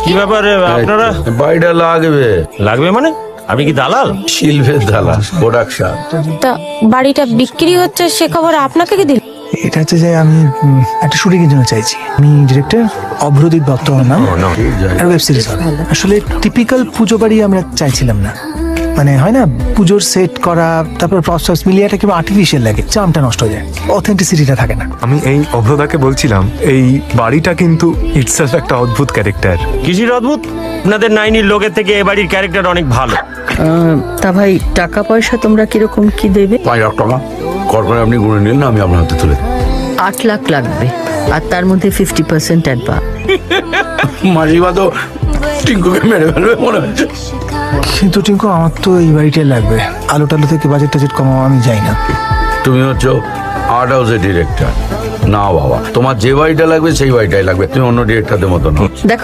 কি ব্যাপারে আপনারা? বাড়িটা লাগবে মানে আমি কি দালাল? শিল্পের দালাল প্রোডাকশন। তা বাড়িটা বিক্রি হচ্ছে সে খবর আপনাকে কি দিল? এটা হচ্ছে যে আমি একটা শুটিং এর জন্য চাইছি। আমি ডিরেক্টর অভ্রদীপ দত্ত আমার নাম। আর ওয়েব সিরিজ হবে। আসলে টিপিক্যাল পুজো বাড়ি আমরা চাইছিলাম না, মানে হয় না পুজোর সেট করা, তারপর প্রসেস মিলিয়ে একটা কিংবা আর্টিফিশিয়াল লাগে, চামটা নষ্ট হয়ে যায়, অথেন্টিসিটিটা থাকে না। আমি এই অভ্রদাকে বলছিলাম, এই বাড়িটা কিন্তু ইটসেলফ একটা অদ্ভুত ক্যারেক্টার। কিসির অদ্ভুত? আপনাদের নাইনির লোকের থেকে এ বাড়ির ক্যারেক্টার অনেক ভালো। তা ভাই টাকা পয়সা তোমরা কিরকম কি দেবে? 5 লাখ টাকা কর করে আপনি গুনে নিন না, আমি আপনার হাতে তুলে 8 লাখ লাগবে, আর তার মধ্যে 50% অ্যাডভান্স। মাসিমা তো টিঙ্কুকে মেরে ফেলবে মনে হচ্ছে। কিন্তু টিঙ্কু আমার তো এই বাড়িটাই লাগবে, আলো টালো থেকে বাজেট টাজেট কমাও আমি যাই না। তুমি হচ্ছে আর্ট হাউসের ডিরেক্টর না বাবা, তোমার যে বাড়িটা লাগবে সেই বাড়িটাই লাগবে, তুমি অন্য ডিরেক্টরদের মতো না।